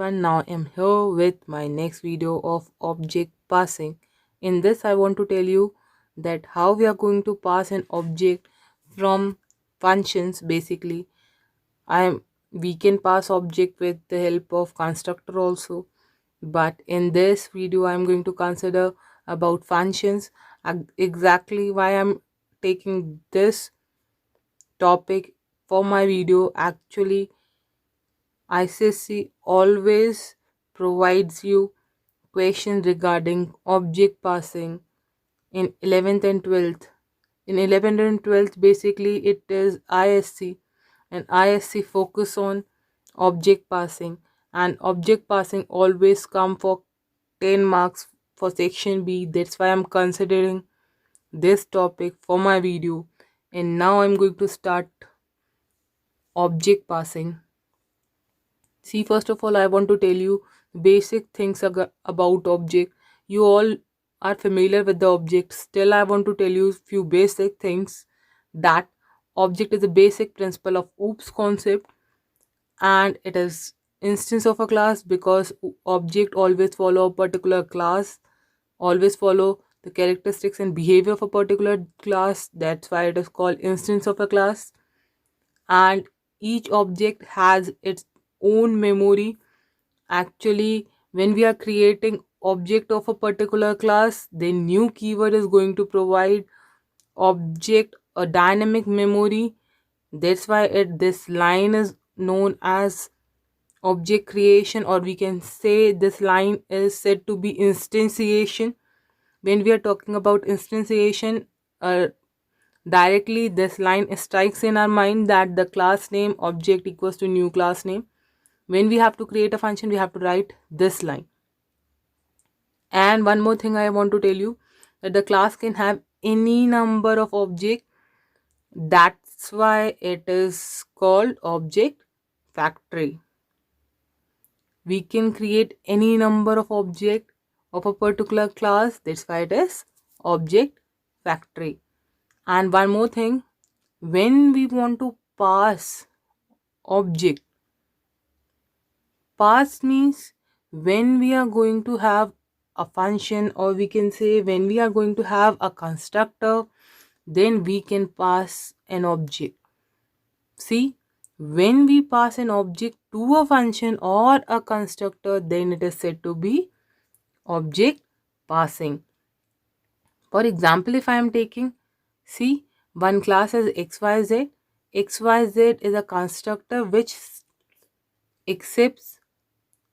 And now I'm here with my next video of object passing. In this I want to tell you that how we are going to pass an object from functions. Basically we can pass object with the help of constructor also, but in this video I'm going to consider about functions. Exactly why I'm taking this topic for my video. Actually, ICSE always provides you questions regarding object passing in 11th and 12th. In 11th and 12th, basically it is ISC, and ISC focus on object passing, and object passing always come for 10 marks for section B. That's why I'm considering this topic for my video. And now I'm going to start object passing. See, first of all, I want to tell you basic things about object. You all are familiar with the object. Still, I want to tell you few basic things. That object is a basic principle of OOPS concept, and it is instance of a class because object always follow a particular class, always follow the characteristics and behavior of a particular class. That's why it is called instance of a class. And each object has its own memory. Actually, when we are creating object of a particular class, the new keyword is going to provide object a dynamic memory. That's why this line is known as object creation, or we can say this line is said to be instantiation. When we are talking about instantiation, directly this line strikes in our mind that the class name object equals to new class name. When we have to create a function, we have to write this line. And one more thing I want to tell you, that the class can have any number of objects. That's why it is called object factory. We can create any number of objects of a particular class. That's why it is object factory. And one more thing, when we want to pass object, pass means when we are going to have a function, or we can say when we are going to have a constructor, then we can pass an object. See, when we pass an object to a function or a constructor, then it is said to be object passing. For example, if I am taking, see, one class is xyz. Xyz is a constructor which accepts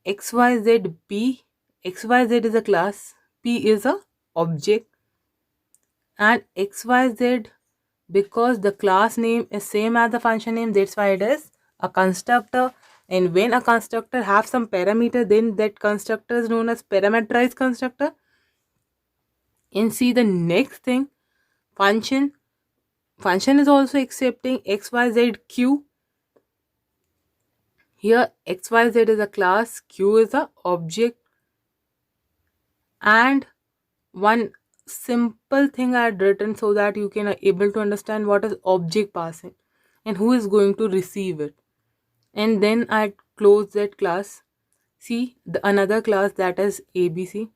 xyz p. Xyz is a class, p is a object, and xyz, because the class name is same as the function name, that's why it is a constructor. And when a constructor have some parameter, then that constructor is known as parameterized constructor. And see the next thing, function is also accepting xyz q. Here xyz is a class, q is a object. And one simple thing I had written so that you can able to understand what is object passing and who is going to receive it. And then I close that class. See the another class, that is abc.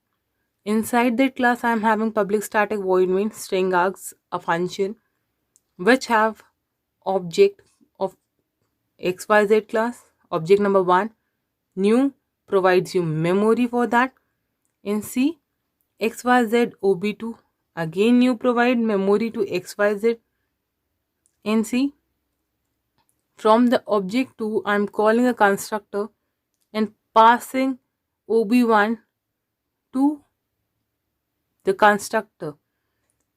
Inside that class I am having public static void main string args, a function which have object of xyz class. Object number 1, new, provides you memory for that. In C, xyz ob2, again you provide memory to xyz. In C, from the object 2, I am calling a constructor and passing ob1 to the constructor.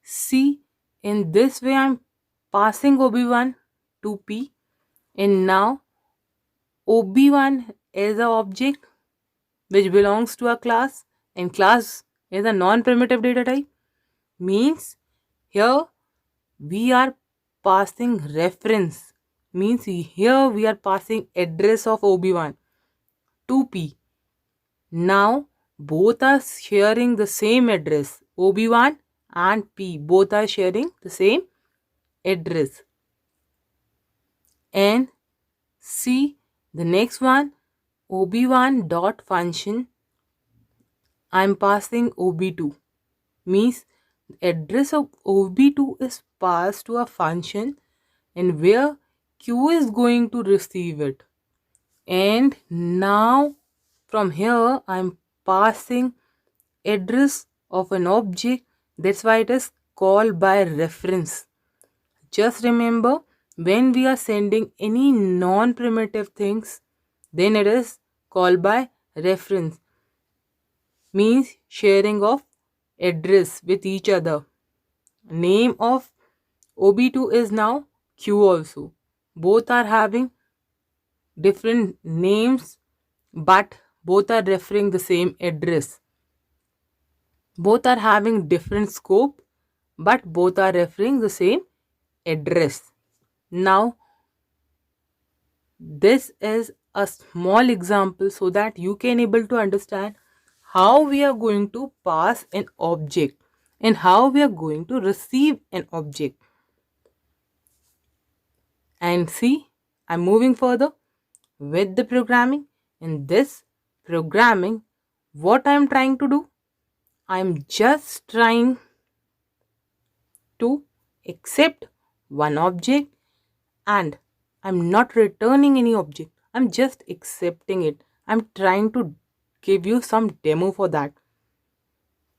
See, in this way I am passing ob1 to p, and now ob1 is an object which belongs to a class, and class is a non-primitive data type. Means here we are passing reference, means here we are passing address of ob1 to p. Now both are sharing the same address, ob1 and p both are sharing the same address. And see the next one, ob1 dot function, I'm passing ob2, means address of ob2 is passed to a function and where q is going to receive it. And now from here I'm passing address of an object, that's why it is called by reference. Just remember, when we are sending any non-primitive things, then it is called by reference, means sharing of address with each other. Name of ob2 is now q also. Both are having different names, but both are referring the same address. Both are having different scope, but both are referring the same address. Now this is a small example so that you can able to understand how we are going to pass an object and how we are going to receive an object. And see, I'm moving further with the programming. In this programming, what I'm trying to do, I'm just trying to accept one object and I'm not returning any object. I'm just accepting it. I'm trying to give you some demo for that.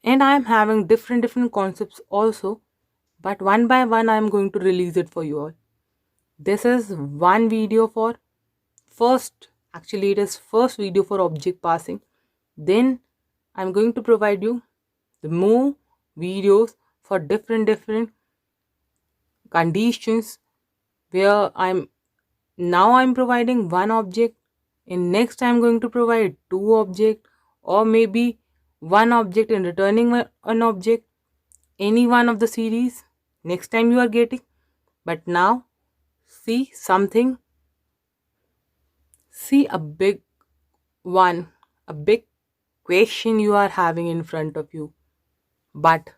And I'm having different concepts also, but one by one I'm going to release it for you all. This is one video for actually it is first video for object passing. Then I'm going to provide you the more videos for different conditions where I'm providing one object, and next I'm going to provide two object, or maybe one object and returning an object, any one of the series next time you are getting. But now see something, see a big one, a big question you are having in front of you, but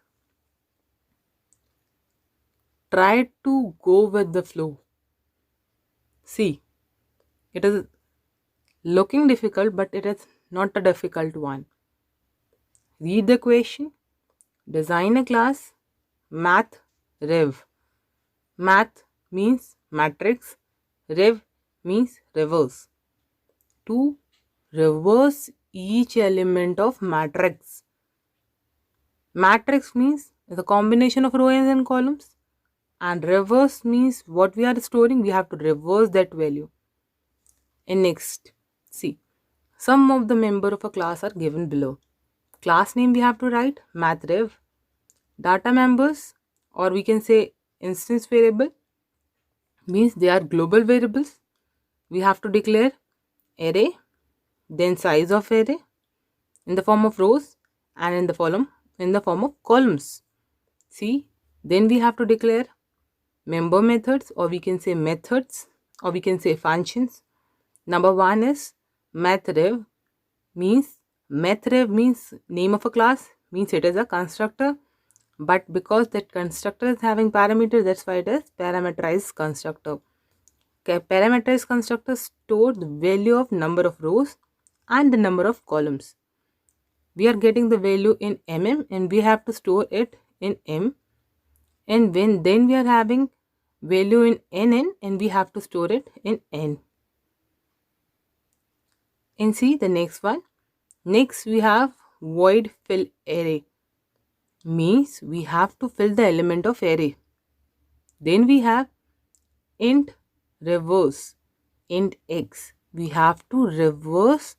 try to go with the flow. See, it is looking difficult, but it is not a difficult one. Read the question. Design a class math rev. Math means matrix, rev means reverse. To reverse each element of matrix. Matrix means the combination of rows and columns, and reverse means what we are storing, we have to reverse that value. And next, see, some of the member of a class are given below. Class name we have to write mathrev. Data members, or we can say instance variable, means they are global variables. We have to declare array, then size of array in the form of rows and in the form of columns. See, then we have to declare member methods, or we can say methods, or we can say functions. Number one is mathrev, means name of a class, means it is a constructor, but because that constructor is having parameters, that's why it is parameterized constructor. Okay, parameterized constructor store the value of number of rows and the number of columns. We are getting the value in and we have to store it in m, and then we are having value in nn and we have to store it in n. And see the next one. Next we have void fill array, means we have to fill the element of array. Then we have int reverse, int x, we have to reverse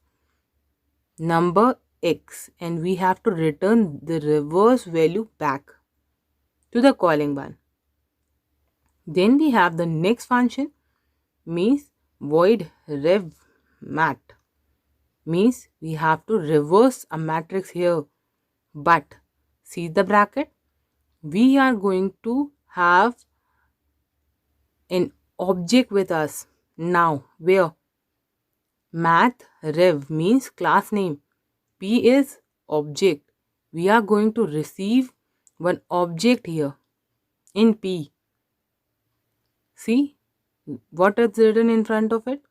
number x and we have to return the reverse value back to the calling one. Then we have the next function, means void rev mat, means we have to reverse a matrix here, but see the bracket, we are going to have an object with us now, where math rev means class name, p is object, we are going to receive one object here in p. See what is written in front of it,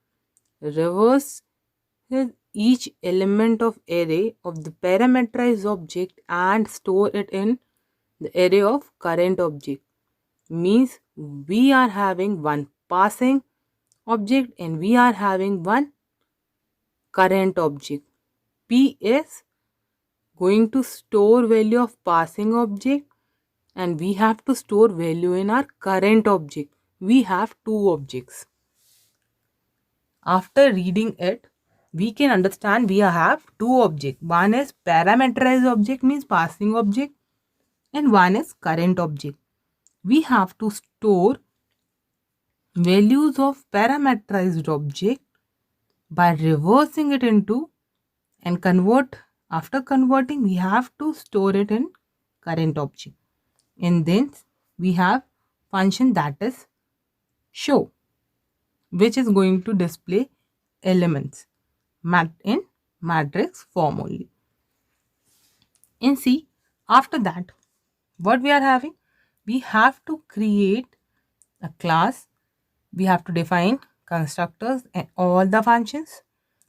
reverse is each element of array of the parameterized object and store it in the array of current object. Means we are having one passing object and we are having one current object. P is going to store value of passing object and we have to store value in our current object. We have two objects. After reading it, we can understand we have two objects. One is parameterized object, means passing object, and one is current object. We have to store values of parameterized object by reversing it into and convert. After converting, we have to store it in current object, and then we have function that is show, which is going to display elements in matrix form only. In C, after that, what we are having, we have to create a class. We have to define constructors and all the functions,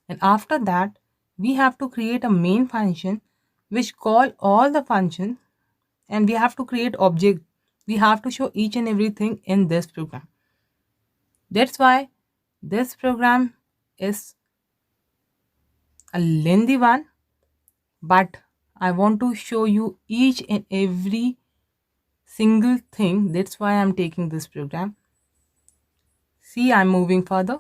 and after that we have to create a main function which call all the functions, and we have to create object. We have to show each and everything in this program. That's why this program is a lengthy one, but I want to show you each and every single thing. That's why I'm taking this program. See, I'm moving further.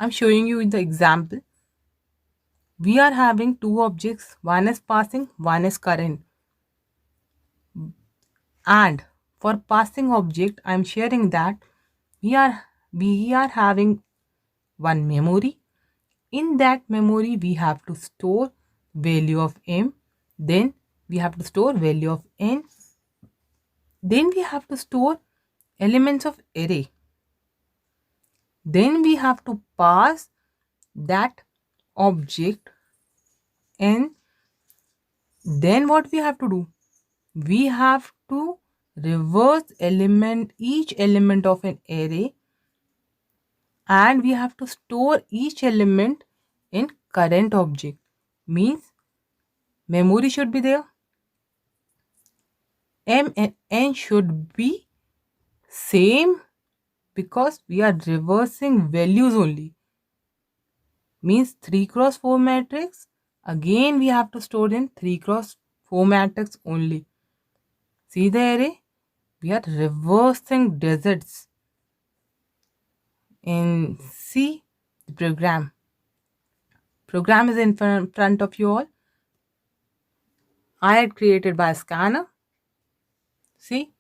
I'm showing you the example. We are having two objects, one is passing, one is current. And for passing object, I'm sharing that we are having one memory. In that memory, we have to store value of m, then we have to store value of n, then we have to store elements of array, then we have to pass that object, and then what we have to do, we have to reverse each element of an array, and we have to store each element in current object. Means memory should be there, m and n should be same because we are reversing values only. Means 3x4 matrix, again we have to store in 3x4 matrix only. See the array, we are reversing digits. And see the program is in front of you all. I had created by scanner. See,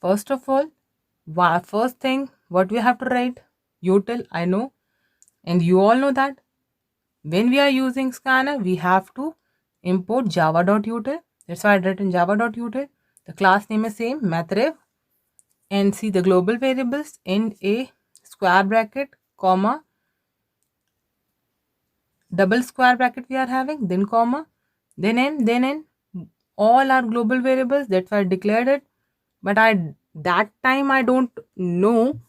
first of all, first thing what we have to write, util, I know, and you all know that when we are using scanner we have to import java.util. That's why I written java.util. The class name is same, mathref, and see the global variables in a square bracket, comma, double square bracket we are having, then comma, then n, all are global variables. That's why I declared it, but that time I don't know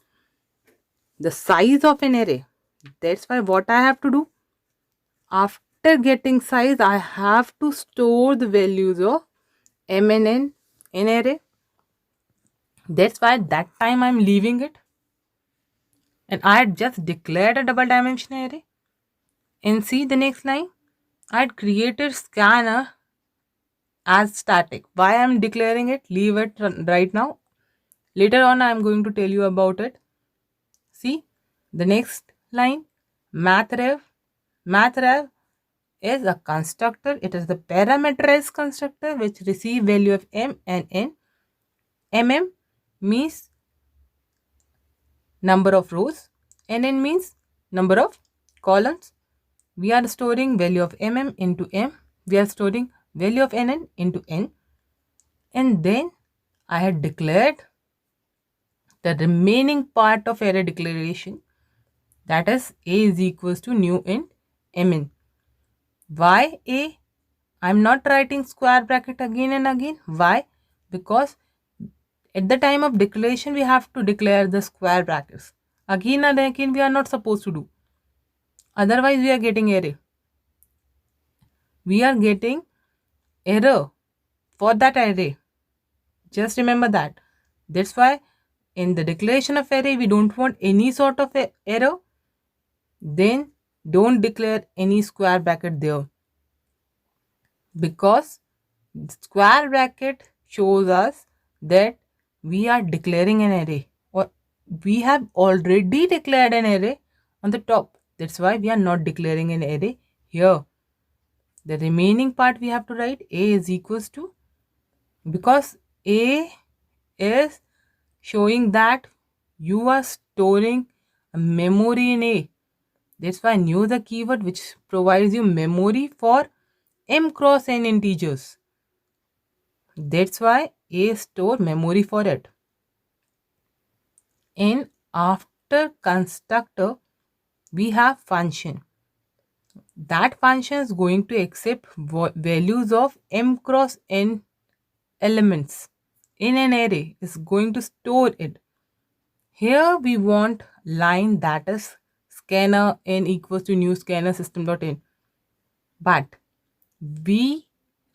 the size of an array. That's why what I have to do, after getting size, I have to store the values of m and n in array. That's why that time I'm leaving it, and I had just declared a double dimensional array. And see the next line, I had created scanner as static. Why I'm declaring it, leave it right now. Later on I'm going to tell you about it. See the next line, mathref is a constructor. It is the parameterized constructor which receive value of m and n. Mm means number of rows, nn means number of columns. We are storing value of into m, we are storing value of nn into n, and then I had declared the remaining part of array declaration, that is a is equals to new int mn. Why a? I'm not writing square bracket again and again. Why? Because at the time of declaration we have to declare the square brackets. Again and again we are not supposed to do. Otherwise we are getting array. We are getting error for that array. Just remember that. That's why in the declaration of array we don't want any sort of error. Then don't declare any square bracket there, because square bracket shows us that we are declaring an array, or we have already declared an array on the top. That's why we are not declaring an array here. The remaining part we have to write a is equals to, because a is showing that you are storing a memory in a. That's why I knew the keyword which provides you memory for m cross n integers. That's why a store memory for it. In after constructor we have function. That function is going to accept values of m cross n elements in an array, is going to store it. Here we want line, that is scanner n equals to new scanner system.in, but we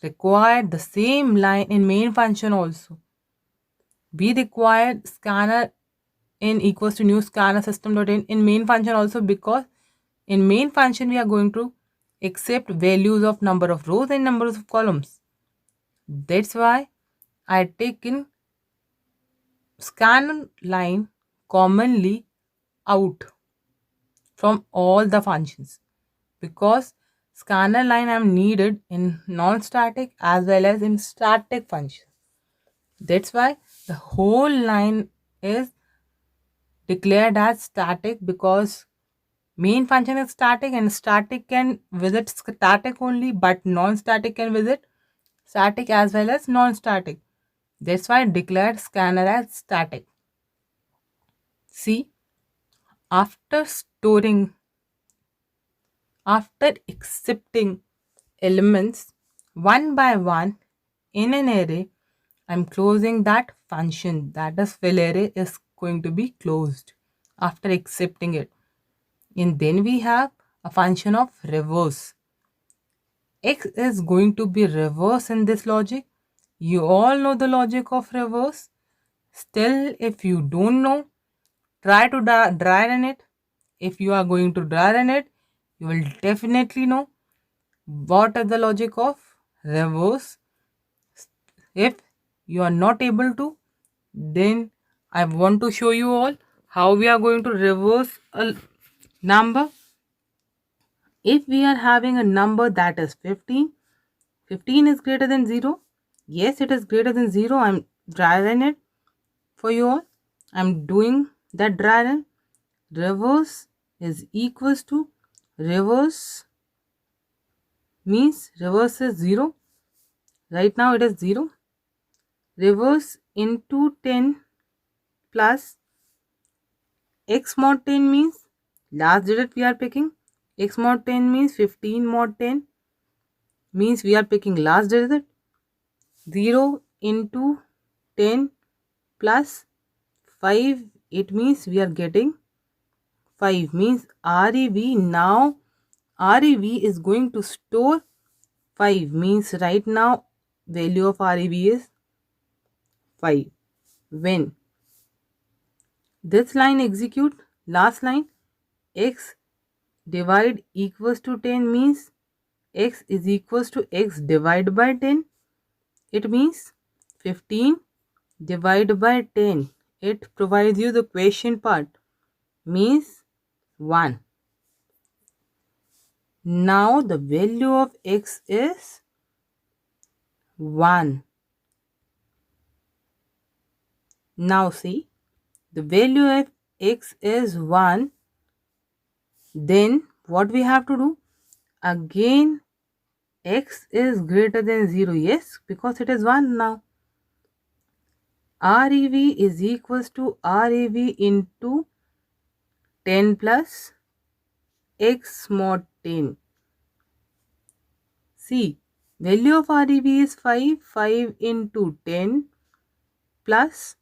require the same line in main function also. We require scanner n equals to new scanner system.in in main function also, because in main function we are going to accept values of number of rows and numbers of columns. That's why I taken scanner line commonly out from all the functions, because scanner line I am needed in non-static as well as in static function. That's why the whole line is declared as static, because main function is static and static can visit static only, but non-static can visit static as well as non-static. That's why I declared scanner as static. See, after accepting elements one by one in an array, I'm closing that function, that is fill array is going to be closed after accepting it. And then we have a function of reverse. X is going to be reverse in this logic. You all know the logic of reverse. Still, if you don't know, try to dry run it. If you are going to dry run it, you will definitely know what is the logic of reverse. If you are not able to, then I want to show you all how we are going to reverse a number. If we are having a number that is 15, 15 is greater than 0. Yes, it is greater than 0. I'm dry run it for you all. I'm doing that dry run. Reverse is equals to, reverse means reverse is 0. Right now it is 0. Reverse into 10 plus x mod 10 means last digit we are picking. X mod 10 means 15 mod 10 means we are picking last digit. 0 into 10 plus 5, it means we are getting 5, means REV. Now REV is going to store 5, means right now value of REV is 5. When this line execute, last line, x divide equals to 10 means x is equals to x divided by 10. It means 15 divided by 10. It provides you the question part, means 1. Now the value of x is 1. Now see, the value of x is 1. Then what we have to do? Again, x is greater than 0. Yes, because it is 1 now. REV is equals to REV into 10 plus x mod 10. See, value of REV is 5. 5 into 10 plus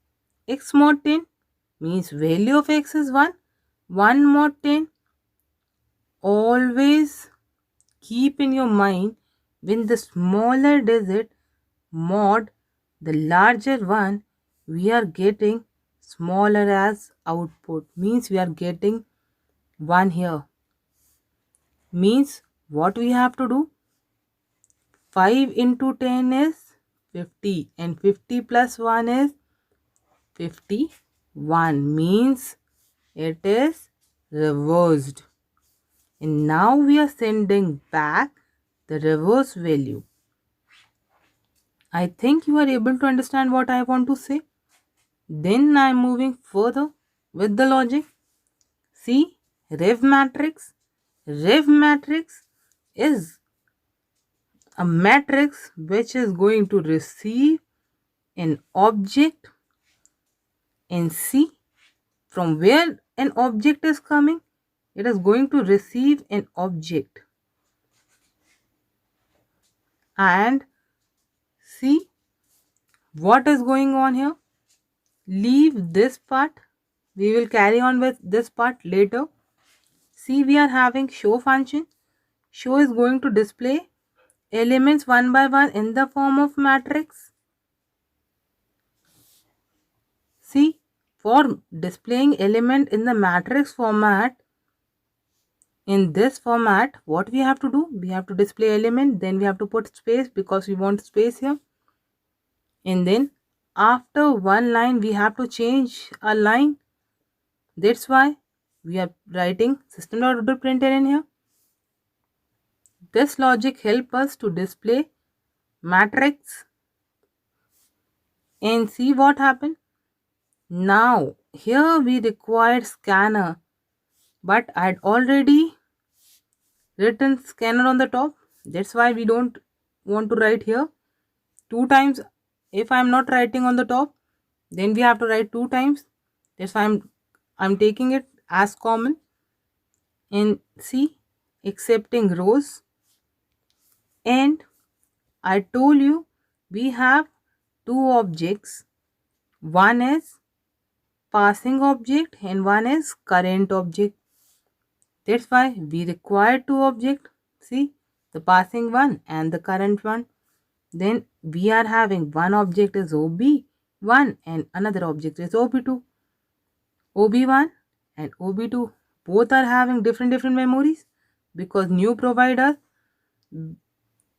x mod 10 means value of x is 1. 1 mod 10 always keep in your mind, when the smaller digit mod the larger one, we are getting smaller as output, means we are getting 1 here. Means what we have to do, 5 into 10 is 50 and 50 plus 1 is 51, means it is reversed. And now we are sending back the reverse value. I think you are able to understand what I want to say. Then I am moving further with the logic. See, rev matrix. Rev matrix is a matrix which is going to receive an object, and see from where an object is coming. It is going to receive an object, and see what is going on here. Leave this part, we will carry on with this part later. See, we are having show function. Show is going to display elements one by one in the form of matrix. See, for displaying element in the matrix format, in this format, what we have to do, we have to display element, then we have to put space because we want space here, and then after one line we have to change a line. That's why we are writing system.out.println in here. This logic helps us to display matrix, and see what happened. Now here we require scanner, but I had already written scanner on the top. That's why we don't want to write here 2 times. If I'm not writing on the top, then we have to write 2 times. That's why I'm taking it as common. And see, accepting rows, and I told you we have 2 objects. One is passing object and one is current object. That's why we require 2 objects. See, the passing one and the current one. Then we are having one object is OB1 and another object is OB2. OB1 and OB2 both are having different memories, because new provide us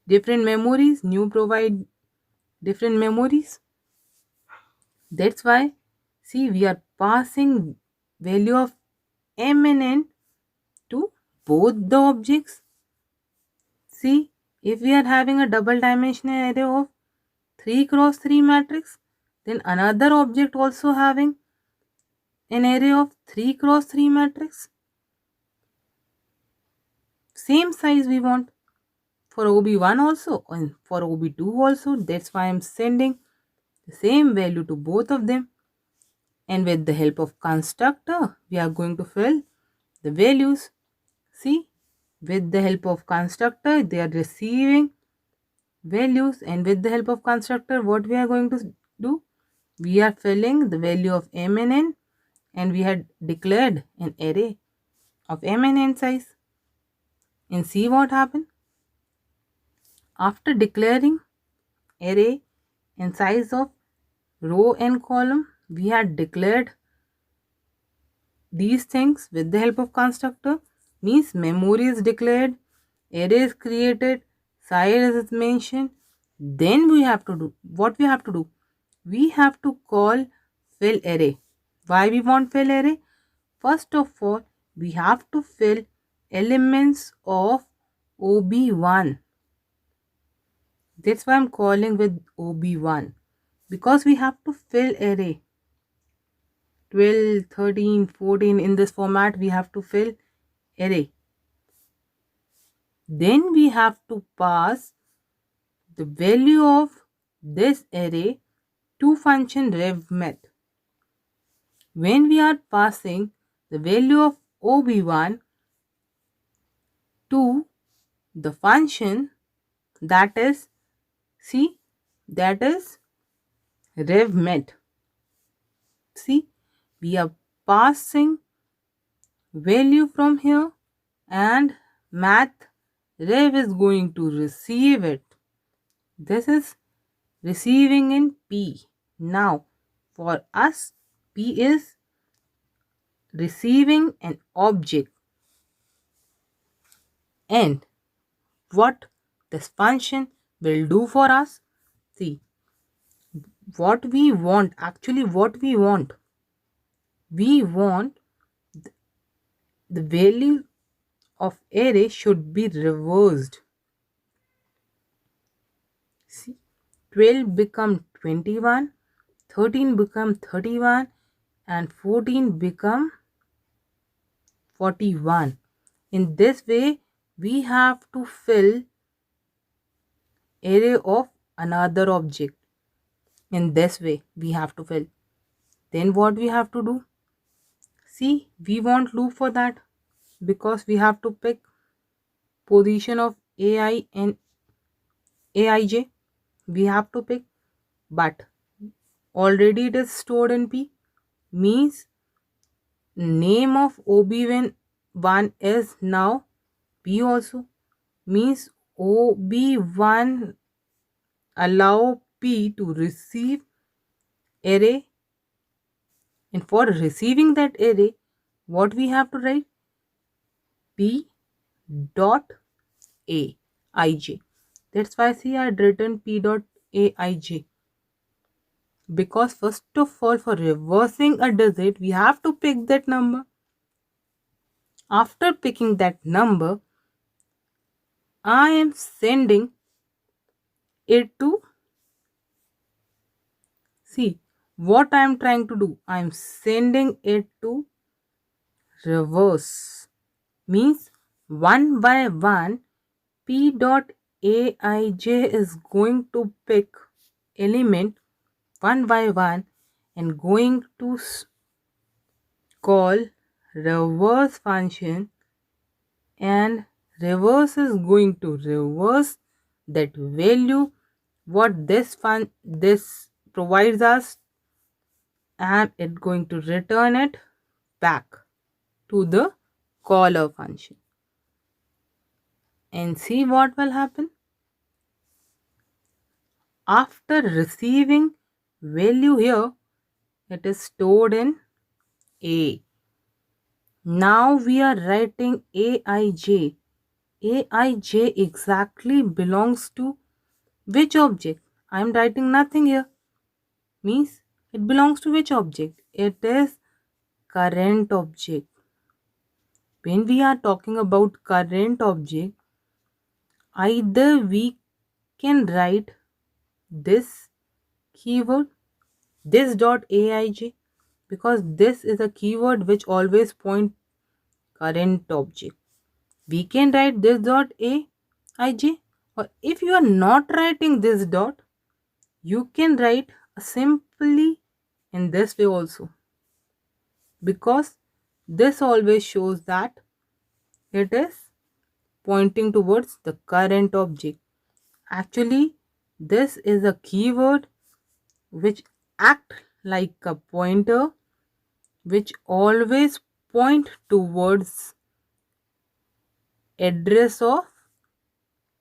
different memories, new provide different memories. That's why, see, we are passing value of m and n to both the objects. See, if we are having a double dimensional array of 3 cross 3 matrix, then another object also having an array of 3 cross 3 matrix. Same size we want for OB1 also and for OB2 also. That's why I'm sending the same value to both of them. And with the help of constructor, we are going to fill the values. See, with the help of constructor, they are receiving values, and with the help of constructor, what we are going to do, we are filling the value of m and n, and we had declared an array of m and n size. And see what happened. After declaring array and size of row and column, we had declared these things with the help of constructor. Means memory is declared, array is created, size is mentioned. Then we have to do what we have to do. We have to call fill array. Why we want fill array? First of all, we have to fill elements of OB1. That's why I'm calling with OB1, because we have to fill array 12, 13, 14 in this format. We have to fill array. Then we have to pass the value of this array to function revmet. When we are passing the value of OB1 to the function, that is, see, that is revmet. See, we are passing value from here and math rev is going to receive it. This is receiving in P. Now for us, P is receiving an object. And what this function will do for us? See, what we want, we want the value of array should be reversed. See, 12 become 21, 13 become 31, and 14 become 41. In this way, we have to fill array of another object. In this way, we have to fill. Then what we have to do? See, we want loop for that because we have to pick position of AI and Aij. We have to pick, but already it is stored in P, means name of OB1 is now P also, means OB1 allow P to receive array, and for receiving that array, what we have to write? P dot Aij. That's why see I had written P dot Aij. Because first of all, for reversing a digit, we have to pick that number. After picking that number, I am sending it to, see what I am trying to do. I am sending it to reverse. Means one by one, P dot Aij is going to pick element one by one and going to call reverse function, and reverse is going to reverse that value what this provides us, and it's going to return it back to the caller function. And see what will happen after receiving value here. It is stored in A. Now we are writing Aij. Aij exactly belongs to which object? I am writing nothing here. Means it belongs to which object? It is current object. When we are talking about current object, either we can write this keyword, this dot Aij, because this is a keyword which always point current object. We can write this dot Aij, or if you are not writing this dot, you can write simply in this way also, because this always shows that it is pointing towards the current object. Actually, this is a keyword which act like a pointer which always point towards address of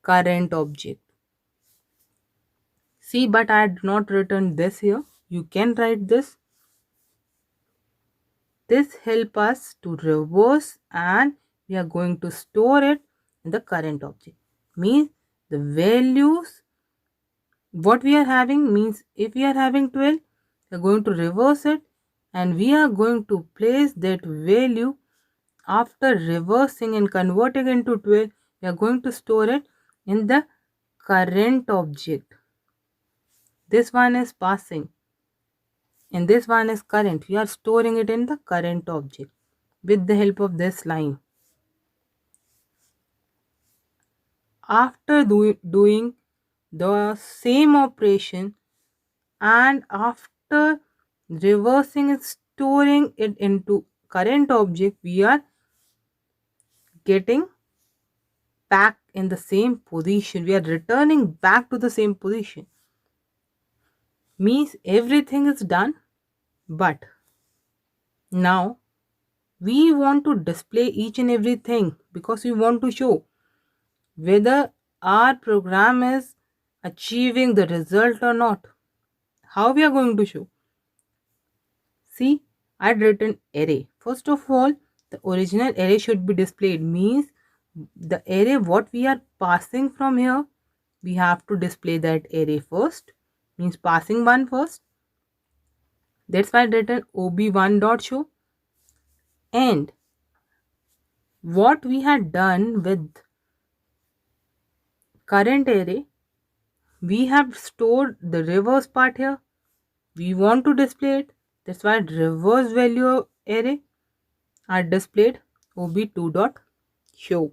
current object. See, but I had not written this here. You can write this. This help us to reverse, and we are going to store it in the current object. Means the values what we are having, means if we are having 12, we are going to reverse it, and we are going to place that value after reversing and converting into 12. We are going to store it in the current object. This one is passing and this one is current. We are storing it in the current object with the help of this line. After doing the same operation and after reversing and storing it into current object, we are getting back in the same position. We are returning back to the same position. Means everything is done, but now we want to display each and everything because we want to show whether our program is achieving the result or not. How we are going to show? See, I'd written array. First of all, the original array should be displayed. Means the array what we are passing from here, we have to display that array first. Means passing one first. That's why I written ob1.show. And what we had done with current array, we have stored the reverse part here. We want to display it. That's why reverse value array are displayed ob2.show.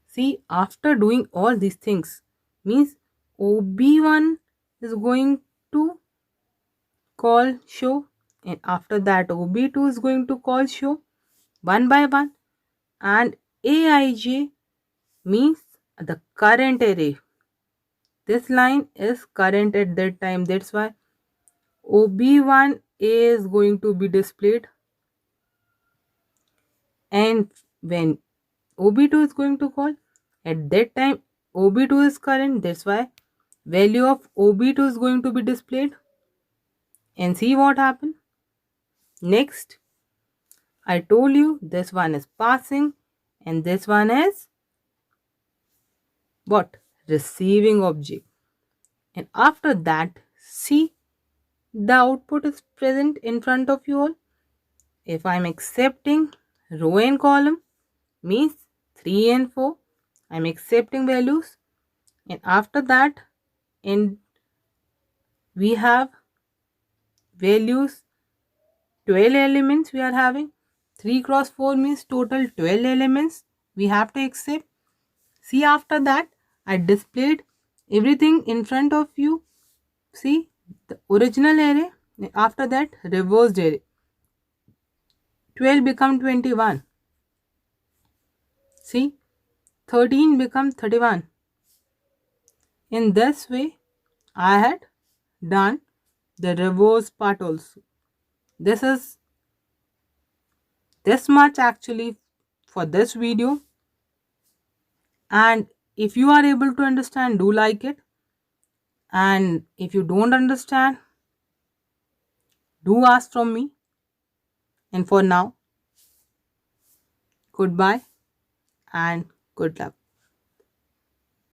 See, after doing all these things, means ob1 is going to call show, and after that ob2 is going to call show one by one, and aij means the current array. This line is current at that time. That's why ob1 is going to be displayed, and when ob2 is going to call, at that time ob2 is current. That's why value of ob2 is going to be displayed. And see what happened. Next, I told you this one is passing and this one is what? Receiving object. And after that, see, the output is present in front of you all. If I'm accepting row and column, means 3 and 4, I'm accepting values. And after that, we have values 12 elements we are having. 3 cross 4 means total 12 elements we have to accept. See, after that I displayed everything in front of you. See, the original array, after that reversed array. 12 become 21. See, 13 become 31. In this way I had done the reverse part also. This is this much actually for this video. And if you are able to understand, do like it. And if you don't understand, do ask from me. And for now, goodbye and good luck.